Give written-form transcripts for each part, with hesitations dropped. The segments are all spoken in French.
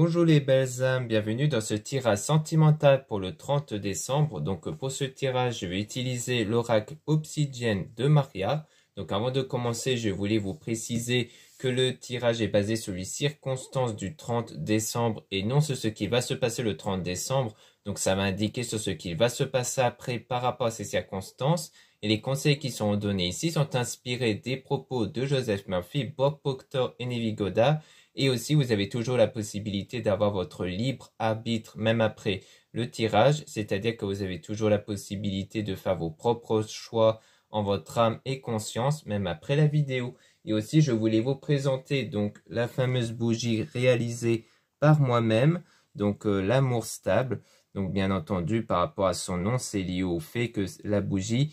Bonjour les belles âmes, bienvenue dans ce tirage sentimental pour le 30 décembre. Donc pour ce tirage, je vais utiliser l'oracle Obsidienne de Maria. Donc avant de commencer, je voulais vous préciser que le tirage est basé sur les circonstances du 30 décembre et non sur ce qui va se passer le 30 décembre. Donc ça va indiquer sur ce qui va se passer après par rapport à ces circonstances. Et les conseils qui sont donnés ici sont inspirés des propos de Joseph Murphy, Bob Proctor et Neville Goddard. Et aussi, vous avez toujours la possibilité d'avoir votre libre arbitre même après le tirage, c'est-à-dire que vous avez toujours la possibilité de faire vos propres choix en votre âme et conscience, même après la vidéo. Et aussi, je voulais vous présenter donc la fameuse bougie réalisée par moi-même, donc l'amour stable. Donc bien entendu, par rapport à son nom, c'est lié au fait que la bougie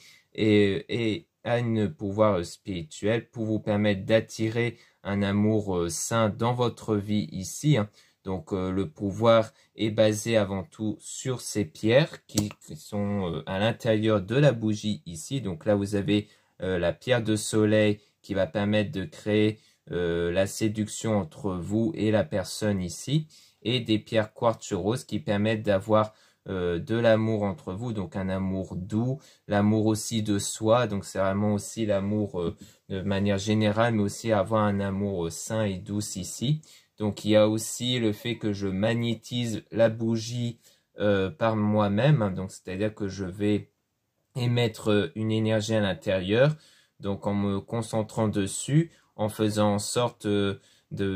a un pouvoir spirituel pour vous permettre d'attirer un amour sain dans votre vie ici. Donc le pouvoir est basé avant tout sur ces pierres qui sont à l'intérieur de la bougie ici. Donc là vous avez la pierre de soleil qui va permettre de créer la séduction entre vous et la personne ici. Et des pierres quartz rose qui permettent d'avoir de l'amour entre vous, donc un amour doux, l'amour aussi de soi, donc c'est vraiment aussi l'amour de manière générale, mais aussi avoir un amour sain et doux ici. Donc il y a aussi le fait que je magnétise la bougie par moi-même, donc c'est-à-dire que je vais émettre une énergie à l'intérieur, donc en me concentrant dessus, en faisant en sorte de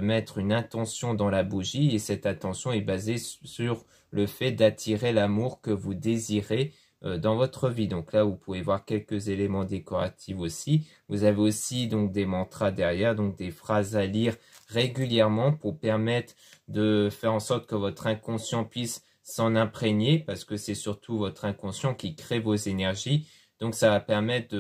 mettre une intention dans la bougie, et cette intention est basée sur le fait d'attirer l'amour que vous désirez dans votre vie. Donc là, vous pouvez voir quelques éléments décoratifs aussi. Vous avez aussi donc des mantras derrière, donc des phrases à lire régulièrement pour permettre de faire en sorte que votre inconscient puisse s'en imprégner, parce que c'est surtout votre inconscient qui crée vos énergies. Donc ça va permettre,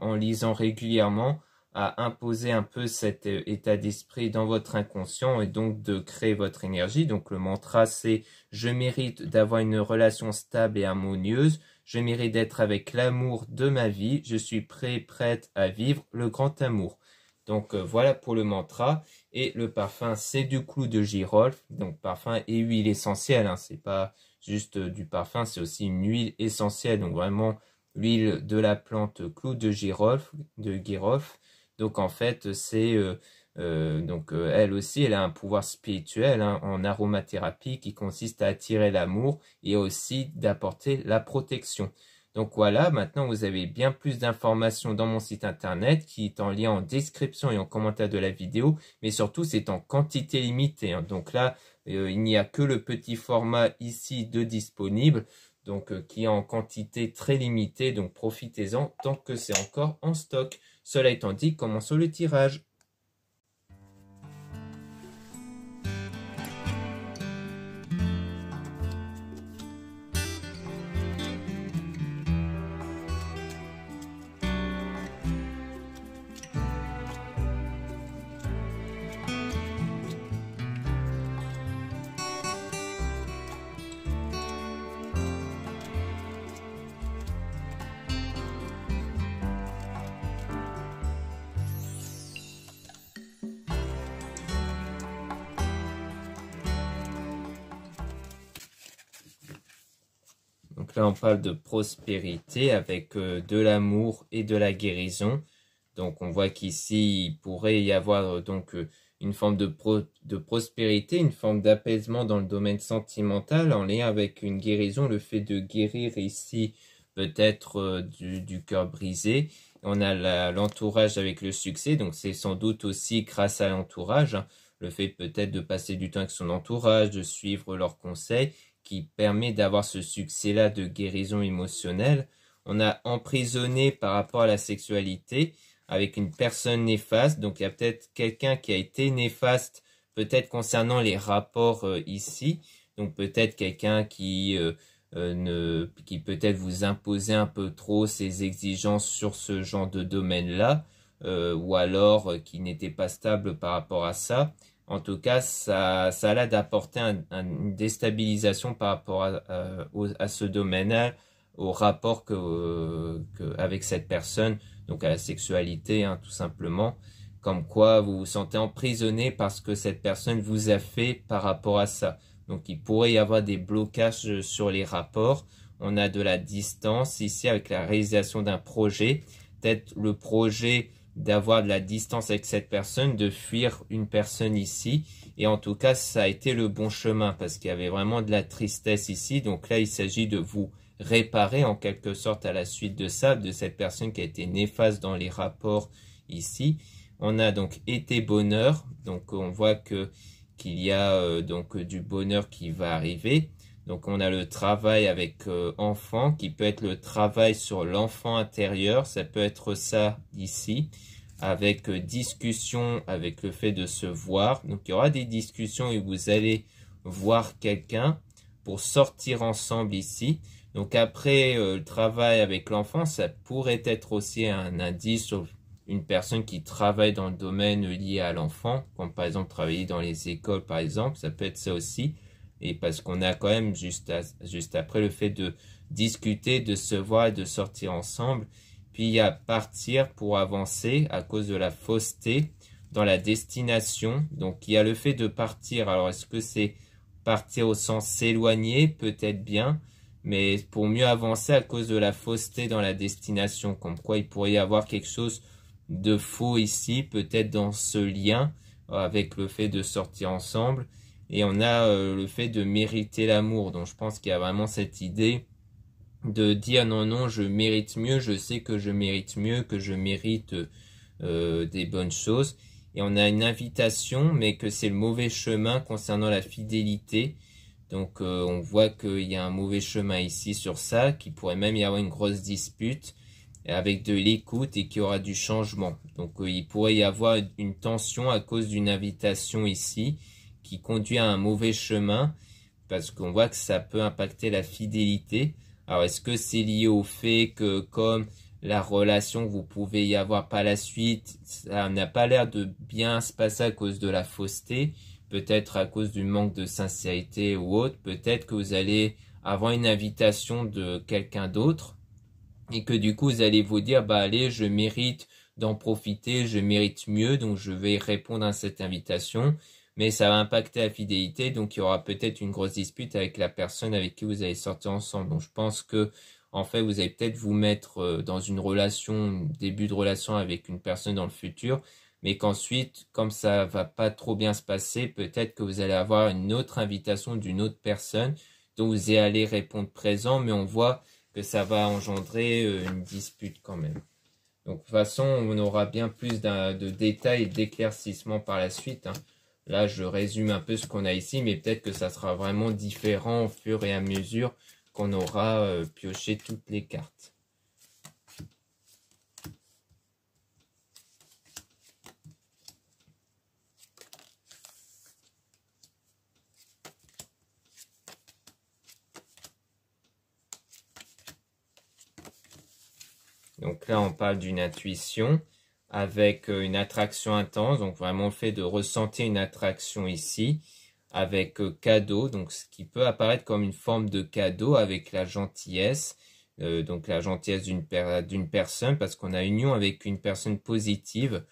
en lisant régulièrement, à imposer un peu cet état d'esprit dans votre inconscient et donc de créer votre énergie. Donc le mantra c'est « Je mérite d'avoir une relation stable et harmonieuse. Je mérite d'être avec l'amour de ma vie. Je suis prête à vivre le grand amour. » Donc voilà pour le mantra. Et le parfum c'est du clou de girofle. Donc parfum et huile essentielle. C'est pas juste du parfum, c'est aussi une huile essentielle. Donc vraiment l'huile de la plante clou de girofle. Donc en fait, c'est elle aussi, elle a un pouvoir spirituel en aromathérapie qui consiste à attirer l'amour et aussi d'apporter la protection. Donc voilà, maintenant vous avez bien plus d'informations dans mon site internet qui est en lien en description et en commentaire de la vidéo, mais surtout c'est en quantité limitée. Donc là, il n'y a que le petit format ici de disponible, donc qui est en quantité très limitée, donc profitez-en tant que c'est encore en stock. Cela étant dit, commençons le tirage. Donc là, on parle de prospérité avec de l'amour et de la guérison. Donc on voit qu'ici, il pourrait y avoir donc une forme de prospérité, une forme d'apaisement dans le domaine sentimental en lien avec une guérison, le fait de guérir ici peut-être du cœur brisé. On a l'entourage avec le succès, donc c'est sans doute aussi grâce à l'entourage, le fait peut-être de passer du temps avec son entourage, de suivre leurs conseils, qui permet d'avoir ce succès-là de guérison émotionnelle. On a emprisonné par rapport à la sexualité avec une personne néfaste. Donc il y a peut-être quelqu'un qui a été néfaste, peut-être concernant les rapports ici. Donc peut-être quelqu'un qui peut-être vous imposait un peu trop ses exigences sur ce genre de domaine-là, ou alors qui n'était pas stable par rapport à ça. En tout cas, ça a l'air d'apporter une déstabilisation par rapport à ce domaine-là, au rapport avec cette personne, donc à la sexualité, tout simplement. comme quoi vous vous sentez emprisonné parce que cette personne vous a fait par rapport à ça. Donc il pourrait y avoir des blocages sur les rapports. On a de la distance ici avec la réalisation d'un projet. Peut-être le projet d'avoir de la distance avec cette personne, de fuir une personne ici. Et en tout cas, ça a été le bon chemin parce qu'il y avait vraiment de la tristesse ici. Donc là, il s'agit de vous réparer en quelque sorte à la suite de ça, de cette personne qui a été néfaste dans les rapports ici. On a donc été bonheur. Donc on voit qu'il y a donc du bonheur qui va arriver. Donc on a le travail avec enfant qui peut être le travail sur l'enfant intérieur. Ça peut être ça ici avec discussion avec le fait de se voir. Donc il y aura des discussions et vous allez voir quelqu'un pour sortir ensemble ici. Donc après le travail avec l'enfant, ça pourrait être aussi un indice sur une personne qui travaille dans le domaine lié à l'enfant, comme par exemple travailler dans les écoles par exemple, ça peut être ça aussi. Et parce qu'on a quand même juste après le fait de discuter, de se voir et de sortir ensemble. Puis il y a partir pour avancer à cause de la fausseté dans la destination. Donc il y a le fait de partir. Alors est-ce que c'est partir au sens s'éloigner? Peut-être bien. Mais pour mieux avancer à cause de la fausseté dans la destination. Comme quoi il pourrait y avoir quelque chose de faux ici. Peut-être dans ce lien avec le fait de sortir ensemble. Et on a le fait de mériter l'amour. Donc je pense qu'il y a vraiment cette idée de dire non, non, je mérite mieux, je sais que je mérite mieux, que je mérite des bonnes choses. Et on a une invitation, mais que c'est le mauvais chemin concernant la fidélité. Donc on voit qu'il y a un mauvais chemin ici sur ça, qu'il pourrait même y avoir une grosse dispute avec de l'écoute et qu'il y aura du changement. Donc il pourrait y avoir une tension à cause d'une invitation ici, qui conduit à un mauvais chemin parce qu'on voit que ça peut impacter la fidélité. Alors est-ce que c'est lié au fait que comme la relation que vous pouvez y avoir par la suite, ça n'a pas l'air de bien se passer à cause de la fausseté, peut-être à cause du manque de sincérité ou autre, peut-être que vous allez avoir une invitation de quelqu'un d'autre et que du coup vous allez vous dire bah allez je mérite d'en profiter, je mérite mieux donc je vais répondre à cette invitation. Mais ça va impacter la fidélité, donc il y aura peut-être une grosse dispute avec la personne avec qui vous allez sortir ensemble. Donc je pense que en fait vous allez peut-être vous mettre dans une relation, début de relation avec une personne dans le futur, mais qu'ensuite, comme ça va pas trop bien se passer, peut-être que vous allez avoir une autre invitation d'une autre personne, dont vous allez répondre présent, mais on voit que ça va engendrer une dispute quand même. Donc de toute façon, on aura bien plus de détails et d'éclaircissements par la suite, hein. Là, je résume un peu ce qu'on a ici, mais peut-être que ça sera vraiment différent au fur et à mesure qu'on aura pioché toutes les cartes. Donc là, on parle d'une intuition avec une attraction intense, donc vraiment le fait de ressentir une attraction ici, avec cadeau, donc ce qui peut apparaître comme une forme de cadeau avec la gentillesse, donc la gentillesse d'une personne, parce qu'on a union avec une personne positive,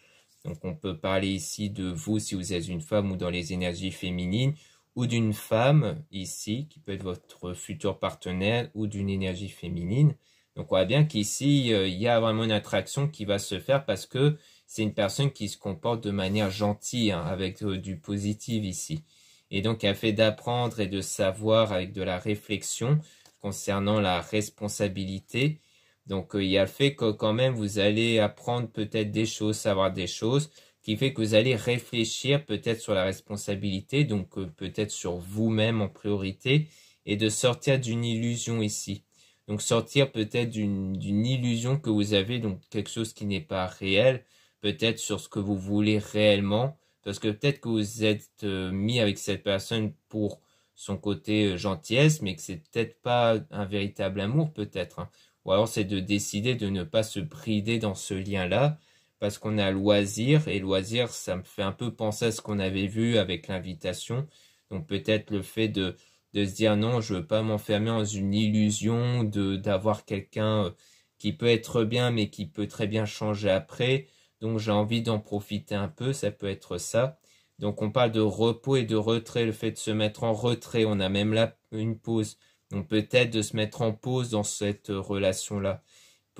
donc on peut parler ici de vous si vous êtes une femme ou dans les énergies féminines, ou d'une femme ici, qui peut être votre futur partenaire, ou d'une énergie féminine. Donc on voit bien qu'ici, il y a vraiment une attraction qui va se faire parce que c'est une personne qui se comporte de manière gentille, hein, avec du positif ici. Et donc, il y a le fait d'apprendre et de savoir avec de la réflexion concernant la responsabilité. Donc, il y a le fait que quand même, vous allez apprendre peut-être des choses, savoir des choses, qui fait que vous allez réfléchir peut-être sur la responsabilité, donc peut-être sur vous-même en priorité, et de sortir d'une illusion ici. Donc sortir peut-être d'une illusion que vous avez, donc quelque chose qui n'est pas réel, peut-être sur ce que vous voulez réellement, parce que peut-être que vous êtes mis avec cette personne pour son côté gentillesse, mais que c'est peut-être pas un véritable amour peut-être, hein. Ou alors c'est de décider de ne pas se brider dans ce lien-là, parce qu'on a loisir, et loisir ça me fait un peu penser à ce qu'on avait vu avec l'invitation, donc peut-être le fait de se dire non, je veux pas m'enfermer dans une illusion d'avoir quelqu'un qui peut être bien mais qui peut très bien changer après. donc j'ai envie d'en profiter un peu, ça peut être ça. Donc on parle de repos et de retrait, le fait de se mettre en retrait, on a même là une pause. Donc peut-être de se mettre en pause dans cette relation-là.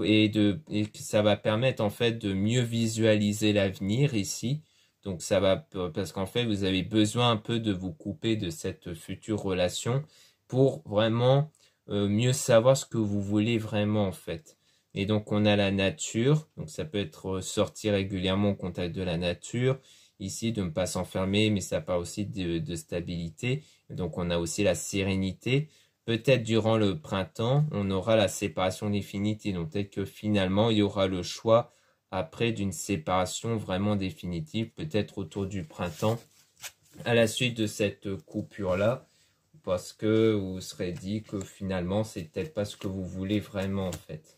Et ça va permettre en fait de mieux visualiser l'avenir ici. Donc ça va, parce qu'en fait vous avez besoin un peu de vous couper de cette future relation pour vraiment mieux savoir ce que vous voulez vraiment en fait. Et donc on a la nature, donc ça peut être sortir régulièrement au contact de la nature, ici de ne pas s'enfermer, mais ça parle aussi de stabilité. Donc on a aussi la sérénité. Peut-être durant le printemps, on aura la séparation définitive. Donc peut-être que finalement, il y aura le choix après d'une séparation vraiment définitive, peut-être autour du printemps, à la suite de cette coupure-là, parce que vous serez dit que finalement, c'est peut-être pas ce que vous voulez vraiment en fait.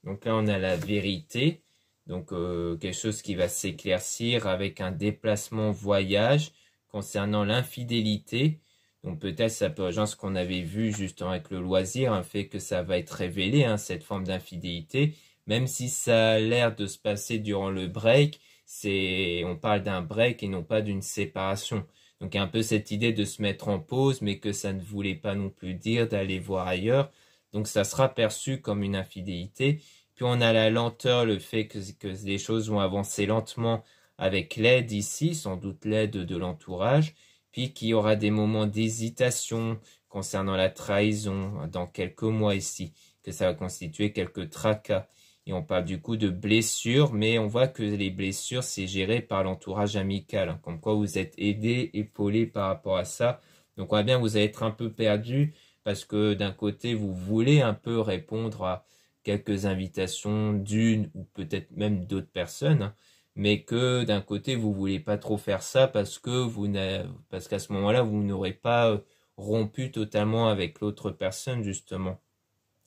Donc là, on a la vérité, donc quelque chose qui va s'éclaircir avec un déplacement voyage concernant l'infidélité. Donc peut-être ça peut rejoindre ce qu'on avait vu justement avec le loisir, un fait que ça va être révélé, hein, cette forme d'infidélité, même si ça a l'air de se passer durant le break, on parle d'un break et non pas d'une séparation. Donc il y a un peu cette idée de se mettre en pause, mais que ça ne voulait pas non plus dire d'aller voir ailleurs. Donc ça sera perçu comme une infidélité. Puis on a la lenteur, le fait que les choses vont avancer lentement avec l'aide ici, sans doute l'aide de l'entourage. Puis qu'il y aura des moments d'hésitation concernant la trahison dans quelques mois ici, que ça va constituer quelques tracas. Et on parle du coup de blessures, mais on voit que les blessures, c'est géré par l'entourage amical, hein, comme quoi vous êtes aidé, épaulé par rapport à ça. Donc on voit bien que vous allez être un peu perdu, parce que d'un côté, vous voulez un peu répondre à quelques invitations d'une ou peut-être même d'autres personnes, hein, mais que d'un côté, vous voulez pas trop faire ça parce qu'à ce moment-là, vous n'aurez pas rompu totalement avec l'autre personne, justement.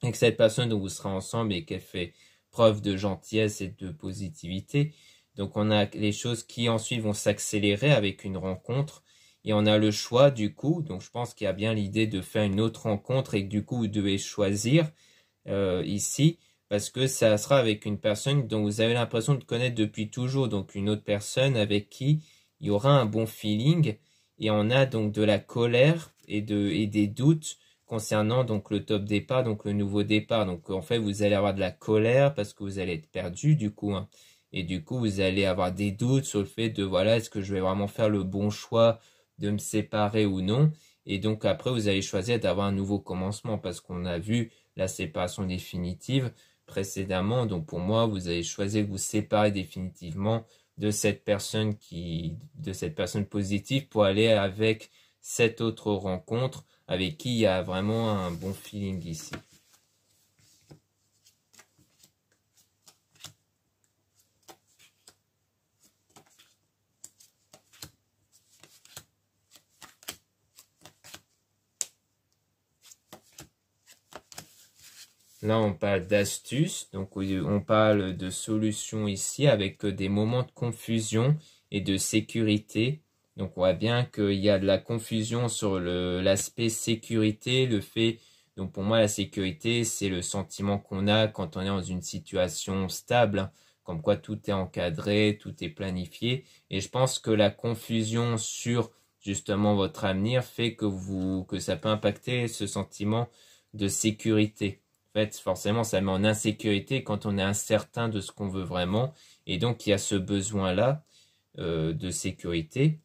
Et que cette personne dont vous serez ensemble et qu'elle fait preuve de gentillesse et de positivité. Donc on a les choses qui ensuite vont s'accélérer avec une rencontre. Et on a le choix du coup, donc je pense qu'il y a bien l'idée de faire une autre rencontre et que du coup vous devez choisir ici, parce que ça sera avec une personne dont vous avez l'impression de connaître depuis toujours, donc une autre personne avec qui il y aura un bon feeling, et on a donc de la colère et des doutes concernant donc le top départ, donc le nouveau départ. Donc en fait vous allez avoir de la colère parce que vous allez être perdu du coup, hein. Et du coup vous allez avoir des doutes sur le fait de voilà, est-ce que je vais vraiment faire le bon choix de me séparer ou non. Et donc après vous allez choisir d'avoir un nouveau commencement parce qu'on a vu la séparation définitive précédemment. Donc pour moi, vous avez choisi de vous séparer définitivement de cette personne positive pour aller avec cette autre rencontre avec qui il y a vraiment un bon feeling ici. Là, on parle d'astuces, donc on parle de solutions ici avec des moments de confusion et de sécurité. Donc on voit bien qu'il y a de la confusion sur l'aspect sécurité, le fait, donc pour moi la sécurité c'est le sentiment qu'on a quand on est dans une situation stable, hein, comme quoi tout est encadré, tout est planifié. Et je pense que la confusion sur justement votre avenir fait que ça peut impacter ce sentiment de sécurité. En fait, forcément, ça met en insécurité quand on est incertain de ce qu'on veut vraiment. Et donc, il y a ce besoin-là de sécurité,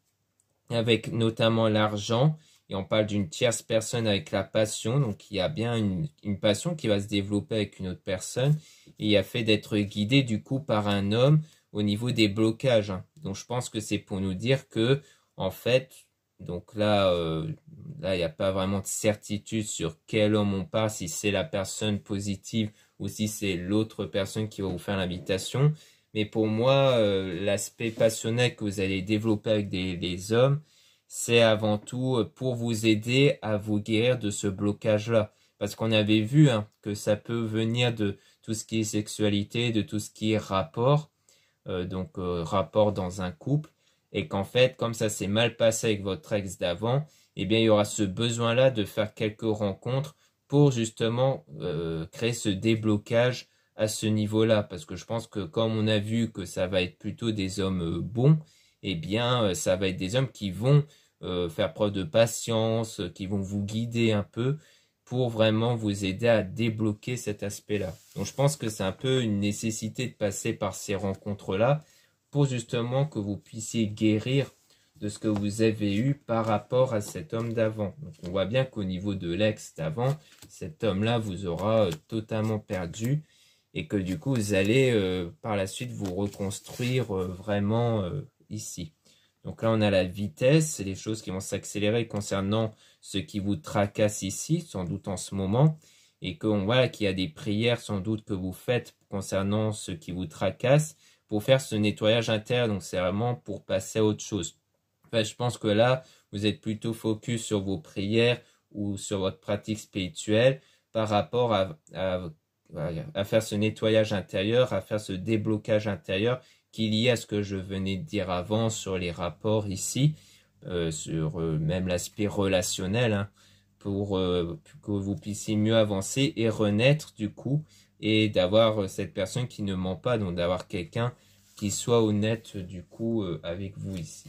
avec notamment l'argent. Et on parle d'une tierce personne avec la passion. Donc, il y a bien une passion qui va se développer avec une autre personne. Et il y a fait d'être guidé, du coup, par un homme au niveau des blocages, hein. Donc, je pense que c'est pour nous dire que, en fait, donc là, il n'y a pas vraiment de certitude sur quel homme on parle, si c'est la personne positive ou si c'est l'autre personne qui va vous faire l'invitation. Mais pour moi, l'aspect passionnel que vous allez développer avec les hommes, c'est avant tout pour vous aider à vous guérir de ce blocage-là. parce qu'on avait vu que ça peut venir de tout ce qui est sexualité, de tout ce qui est rapport, rapport dans un couple, et qu'en fait, comme ça s'est mal passé avec votre ex d'avant, eh bien, il y aura ce besoin-là de faire quelques rencontres pour justement créer ce déblocage à ce niveau-là. Parce que je pense que comme on a vu que ça va être plutôt des hommes bons, eh bien, ça va être des hommes qui vont faire preuve de patience, qui vont vous guider un peu pour vraiment vous aider à débloquer cet aspect-là. Donc je pense que c'est un peu une nécessité de passer par ces rencontres-là pour justement que vous puissiez guérir de ce que vous avez eu par rapport à cet homme d'avant. Donc on voit bien qu'au niveau de l'ex d'avant, cet homme-là vous aura totalement perdu et que du coup vous allez par la suite vous reconstruire vraiment ici. Donc là on a la vitesse, c'est les choses qui vont s'accélérer concernant ce qui vous tracasse ici, sans doute en ce moment, et qu'on voit qu'il y a des prières sans doute que vous faites concernant ce qui vous tracasse pour faire ce nettoyage intérieur. Donc c'est vraiment pour passer à autre chose. Enfin, je pense que là, vous êtes plutôt focus sur vos prières ou sur votre pratique spirituelle par rapport à faire ce nettoyage intérieur, à faire ce déblocage intérieur qui est lié à ce que je venais de dire avant sur les rapports ici, sur même l'aspect relationnel, pour que vous puissiez mieux avancer et renaître du coup, et d'avoir cette personne qui ne ment pas, donc d'avoir quelqu'un qui soit honnête du coup avec vous ici.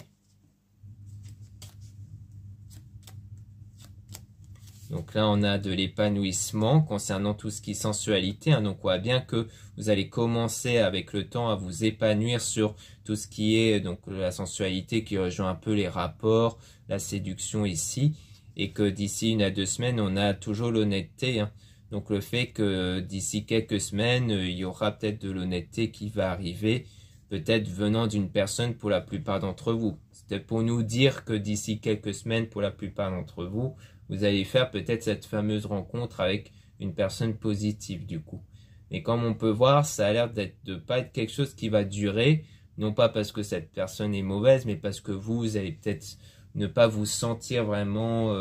Donc là, on a de l'épanouissement concernant tout ce qui est sensualité. Donc on voit bien que vous allez commencer avec le temps à vous épanouir sur tout ce qui est donc la sensualité qui rejoint un peu les rapports, la séduction ici. Et que d'ici 1 à 2 semaines, on a toujours l'honnêteté. Donc le fait que d'ici quelques semaines, il y aura peut-être de l'honnêteté qui va arriver, peut-être venant d'une personne pour la plupart d'entre vous. C'était pour nous dire que d'ici quelques semaines, pour la plupart d'entre vous, vous allez faire peut-être cette fameuse rencontre avec une personne positive du coup. Mais comme on peut voir, ça a l'air de pas être quelque chose qui va durer, non pas parce que cette personne est mauvaise, mais parce que vous allez peut-être ne pas vous sentir vraiment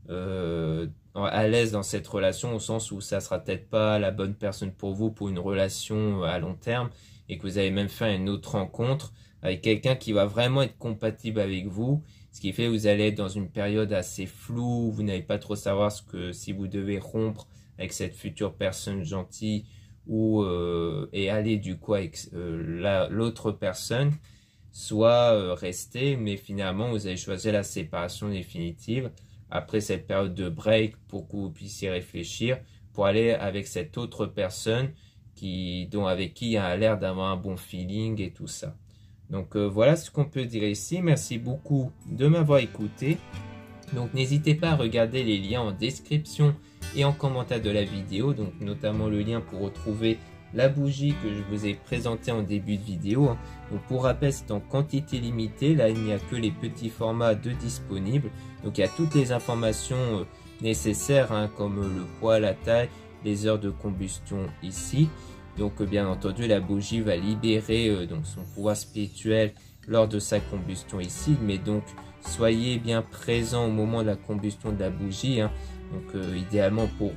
à l'aise dans cette relation, au sens où ça sera peut-être pas la bonne personne pour vous pour une relation à long terme, et que vous allez même faire une autre rencontre avec quelqu'un qui va vraiment être compatible avec vous, ce qui fait que vous allez être dans une période assez floue, vous n'allez pas trop savoir si vous devez rompre avec cette future personne gentille ou et aller du coup avec l'autre personne, soit rester, mais finalement vous allez choisir la séparation définitive après cette période de break pour que vous puissiez réfléchir pour aller avec cette autre personne avec qui il y a l'air d'avoir un bon feeling et tout ça. Donc voilà ce qu'on peut dire ici. Merci beaucoup de m'avoir écouté. Donc n'hésitez pas à regarder les liens en description et en commentaire de la vidéo. Donc notamment le lien pour retrouver la bougie que je vous ai présentée en début de vidéo. Donc pour rappel, c'est en quantité limitée. Là, il n'y a que les petits formats de disponibles. Donc il y a toutes les informations nécessaires comme le poids, la taille, les heures de combustion ici. Donc bien entendu la bougie va libérer donc son pouvoir spirituel lors de sa combustion ici, mais donc soyez bien présent au moment de la combustion de la bougie, donc idéalement pour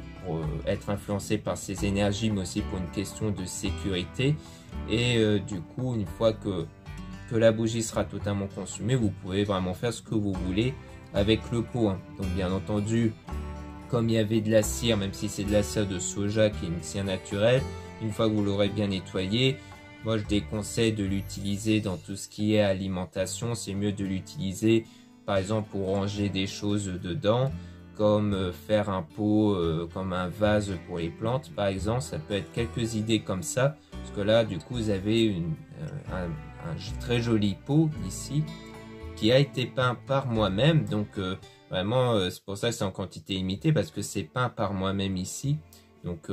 être influencé par ces énergies, mais aussi pour une question de sécurité. Et du coup, une fois que la bougie sera totalement consumée, vous pouvez vraiment faire ce que vous voulez avec le pot. Donc bien entendu, comme il y avait de la cire, même si c'est de la cire de soja qui est une cire naturelle, une fois que vous l'aurez bien nettoyé, moi je déconseille de l'utiliser dans tout ce qui est alimentation. C'est mieux de l'utiliser par exemple pour ranger des choses dedans, comme faire un pot, comme un vase pour les plantes par exemple. Ça peut être quelques idées comme ça, parce que là du coup vous avez un très joli pot ici qui a été peint par moi-même. Donc vraiment c'est pour ça que c'est en quantité limitée, parce que c'est peint par moi-même ici. Donc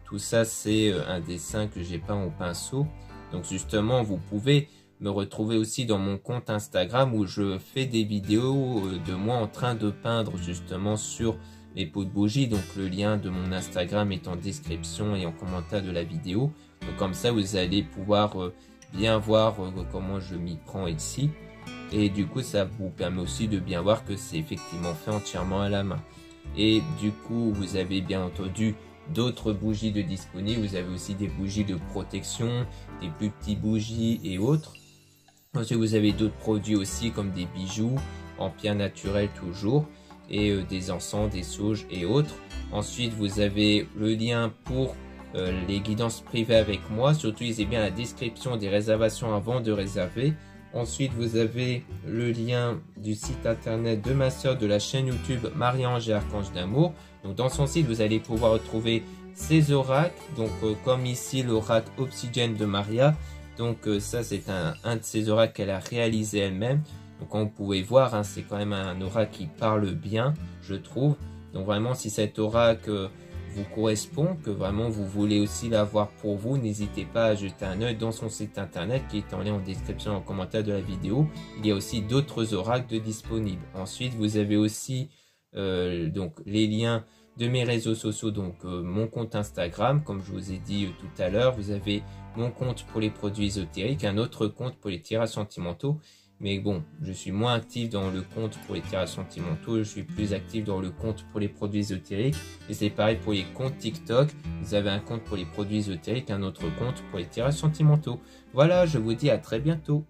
tout ça c'est un dessin que j'ai peint au pinceau. Donc justement vous pouvez me retrouver aussi dans mon compte Instagram où je fais des vidéos de moi en train de peindre justement sur les pots de bougies. Donc le lien de mon Instagram est en description et en commentaire de la vidéo. Donc comme ça vous allez pouvoir bien voir comment je m'y prends ici. Et du coup ça vous permet aussi de bien voir que c'est effectivement fait entièrement à la main. Et du coup, vous avez bien entendu d'autres bougies de disponibles. Vous avez aussi des bougies de protection, des plus petites bougies et autres. Ensuite, vous avez d'autres produits aussi comme des bijoux en pierre naturelle toujours et des encens, des sauges et autres. Ensuite, vous avez le lien pour les guidances privées avec moi. Surtout, utilisez bien la description des réservations avant de réserver. Ensuite, vous avez le lien du site internet de ma sœur de la chaîne YouTube Marie-Ange et Archange d'Amour. Donc, dans son site, vous allez pouvoir retrouver ces oracles. Donc, comme ici, l'oracle Obsidienne de Maria. Donc, ça, c'est un de ces oracles qu'elle a réalisé elle-même. Donc, comme vous pouvez voir, hein, c'est quand même un oracle qui parle bien, je trouve. Donc, vraiment, si cet oracle vous correspond, que vraiment vous voulez aussi l'avoir pour vous, n'hésitez pas à jeter un œil dans son site internet qui est en lien en description en commentaire de la vidéo. Il y a aussi d'autres oracles disponibles. Ensuite, vous avez aussi donc les liens de mes réseaux sociaux, donc mon compte Instagram, comme je vous ai dit tout à l'heure. Vous avez mon compte pour les produits ésotériques, un autre compte pour les tirages sentimentaux. Mais bon, je suis moins actif dans le compte pour les tirages sentimentaux, je suis plus actif dans le compte pour les produits ésotériques. Et c'est pareil pour les comptes TikTok, vous avez un compte pour les produits ésotériques, un autre compte pour les tirages sentimentaux. Voilà, je vous dis à très bientôt.